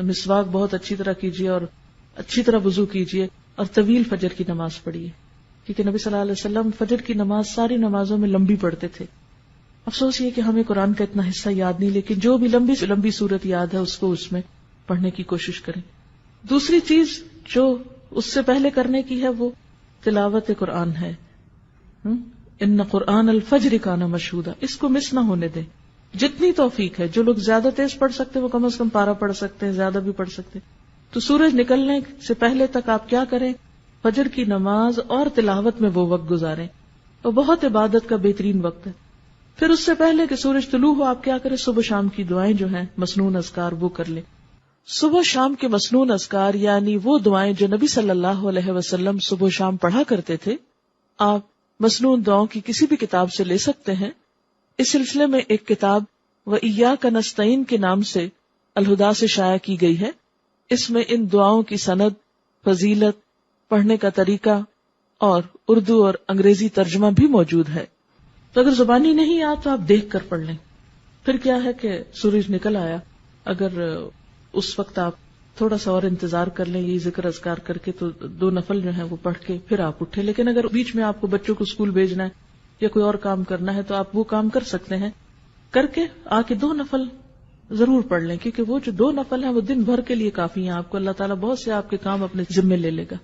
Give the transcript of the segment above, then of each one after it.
مسواک بہت اچھی طرح کیجیے اور اچھی طرح وضو کیجیے اور طویل فجر کی نماز پڑھیے، کیونکہ نبی صلی اللہ علیہ وسلم فجر کی نماز ساری نمازوں میں لمبی پڑھتے تھے. افسوس یہ کہ ہمیں قرآن کا اتنا حصہ یاد نہیں، لیکن جو بھی لمبی صورت یاد ہے اس کو اس میں پڑھنے کی کوشش کریں. دوسری چیز جو اس سے پہلے کرنے کی ہے وہ تلاوت قرآن ہے. ان قرآن الفجر کان مشہودا، اس کو مس نہ ہونے دیں. جتنی توفیق ہے، جو لوگ زیادہ تیز پڑھ سکتے ہیں وہ کم از کم پارہ پڑھ سکتے ہیں، زیادہ بھی پڑھ سکتے ہیں. تو سورج نکلنے سے پہلے تک آپ کیا کریں؟ فجر کی نماز اور تلاوت میں وہ وقت گزاریں، اور بہت عبادت کا بہترین وقت ہے. پھر اس سے پہلے کہ سورج طلوع ہو آپ کیا کریں؟ صبح شام کی دعائیں جو ہیں مسنون اذکار وہ کر لیں. صبح شام کے مسنون اذکار یعنی وہ دعائیں جو نبی صلی اللہ علیہ وسلم صبح شام پڑھا کرتے تھے، آپ مسنون دعاؤں کی کسی بھی کتاب سے لے سکتے ہیں. اس سلسلے میں ایک کتاب وَإِيَّاكَ نَسْتَعِينُ کے نام سے الہدا سے شائع کی گئی ہے. اس میں ان دعاؤں کی سند، فضیلت، پڑھنے کا طریقہ اور اردو اور انگریزی ترجمہ بھی موجود ہے. تو اگر زبانی نہیں آ تو آپ دیکھ کر پڑھ لیں. پھر کیا ہے کہ سورج نکل آیا، اگر اس وقت آپ تھوڑا سا اور انتظار کر لیں یہ ذکر اذکار کر کے تو 2 نفل جو ہیں وہ پڑھ کے پھر آپ اٹھے. لیکن اگر بیچ میں آپ کو بچوں کو اسکول بھیجنا ہے یا کوئی اور کام کرنا ہے تو آپ وہ کام کر سکتے ہیں، کر کے آ کے 2 نفل ضرور پڑھ لیں، کیونکہ وہ جو 2 نفل ہیں وہ دن بھر کے لیے کافی ہیں. آپ کو اللہ تعالیٰ بہت سے آپ کے کام اپنے ذمے لے لے گا.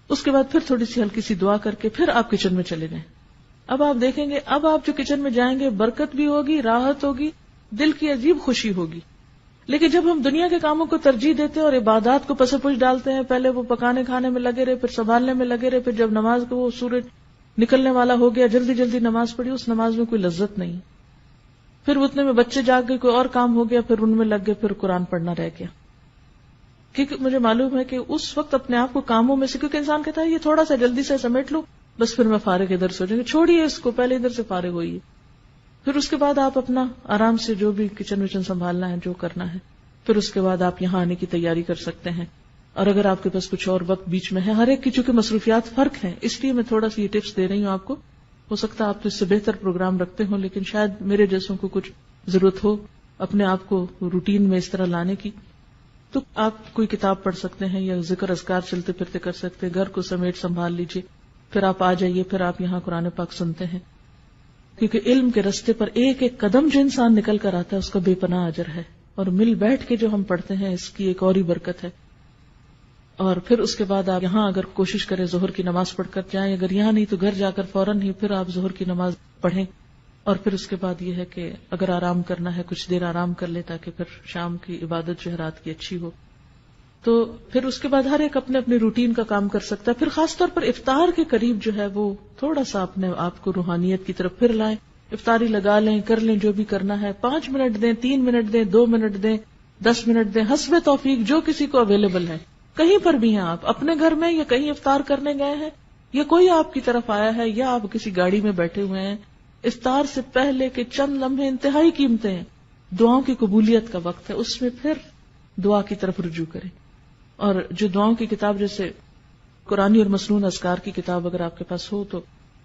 اس کے بعد پھر تھوڑی سی ہلکی سی دعا کر کے پھر آپ کچن میں چلے جائیں. اب آپ دیکھیں گے اب آپ جو کچن میں جائیں گے برکت بھی ہوگی، راحت ہوگی، دل کی عجیب خوشی ہوگی. لیکن جب ہم دنیا کے کاموں کو ترجیح دیتے ہیں اور عبادات کو پس پش ڈالتے ہیں، پہلے وہ پکانے کھانے میں لگے رہے، پھر سنبھالنے میں لگے رہے، پھر جب نماز کو وہ سورج نکلنے والا ہو گیا جلدی جلدی نماز پڑھی، اس نماز میں کوئی لذت نہیں. پھر اتنے میں بچے جاگ گئے، کوئی اور کام ہو گیا، پھر ان میں لگ گئے، پھر قرآن پڑھنا رہ گیا. کیونکہ مجھے معلوم ہے کہ اس وقت اپنے آپ کو کاموں میں سے، کیونکہ انسان کہتا ہے یہ تھوڑا سا جلدی سے سمیٹ لو بس پھر میں فارغ ادھر سے ہو جائیں گے، چھوڑیے اس کو، پہلے ادھر سے فارغ ہوئیے. پھر اس کے بعد آپ اپنا آرام سے جو بھی کچن وچن سنبھالنا ہے جو کرنا ہے، پھر اس کے بعد آپ یہاں آنے کی تیاری کر سکتے ہیں. اور اگر آپ کے پاس کچھ اور وقت بیچ میں ہے، ہر ایک کی چونکہ مصروفیات فرق ہیں، اس لیے میں تھوڑا سا یہ ٹپس دے رہی ہوں آپ کو. ہو سکتا ہے آپ تو اس سے بہتر پروگرام رکھتے ہوں، لیکن شاید میرے جیسوں کو کچھ ضرورت ہو اپنے آپ کو روٹین میں اس طرح لانے کی. تو آپ کوئی کتاب پڑھ سکتے ہیں یا ذکر اذکار چلتے پھرتے کر سکتے ہیں، گھر کو سمیٹ سنبھال لیجئے، پھر آپ آ جائیے، پھر آپ یہاں قرآن پاک سنتے ہیں. کیونکہ علم کے رستے پر ایک ایک قدم جو انسان نکل کر آتا ہے اس کا بے پناہ اجر ہے، اور مل بیٹھ کے جو ہم پڑھتے ہیں اس کی ایک اور ہی برکت ہے. اور پھر اس کے بعد آپ یہاں اگر کوشش کریں ظہر کی نماز پڑھ کر جائیں، اگر یہاں نہیں تو گھر جا کر فوراً ہی پھر آپ ظہر کی نماز پڑھیں. اور پھر اس کے بعد یہ ہے کہ اگر آرام کرنا ہے کچھ دیر آرام کر لے تاکہ پھر شام کی عبادت جو ہے رات کی اچھی ہو. تو پھر اس کے بعد ہر ایک اپنے اپنے روٹین کا کام کر سکتا ہے. پھر خاص طور پر افطار کے قریب جو ہے وہ تھوڑا سا اپنے آپ کو روحانیت کی طرف پھر لائیں، افطاری لگا لیں، کر لیں جو بھی کرنا ہے. 5 منٹ دیں، 3 منٹ دیں، 2 منٹ دیں، 10 منٹ دیں، حسب توفیق جو کسی کو اویلیبل ہے. کہیں پر بھی ہیں آپ، اپنے گھر میں یا کہیں افطار کرنے گئے ہیں یا کوئی آپ کی طرف آیا ہے یا آپ کسی گاڑی میں بیٹھے ہوئے ہیں، افطار سے پہلے کے چند لمحے انتہائی قیمتی ہیں. دعاؤں کی قبولیت کا وقت ہے، اس میں پھر دعا کی طرف رجوع کریں. اور جو دعاؤں کی کتاب جیسے قرآنی اور مسنون اذکار کی کتاب اگر آپ کے پاس ہو تو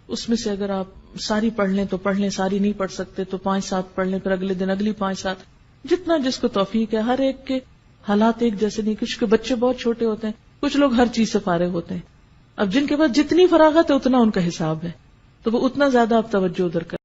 اس میں سے اگر آپ ساری پڑھ لیں تو پڑھ لیں، ساری نہیں پڑھ سکتے تو 5-7 پڑھ لیں، پھر اگلے دن اگلی 5-7، جتنا جس کو توفیق ہے. ہر ایک کے حالات ایک جیسے نہیں، کچھ کے بچے بہت چھوٹے ہوتے ہیں، کچھ لوگ ہر چیز سے فارغ ہوتے ہیں. اب جن کے پاس جتنی فراغت ہے اتنا ان کا حساب ہے، تو وہ اتنا زیادہ آپ توجہ ادھر کریں.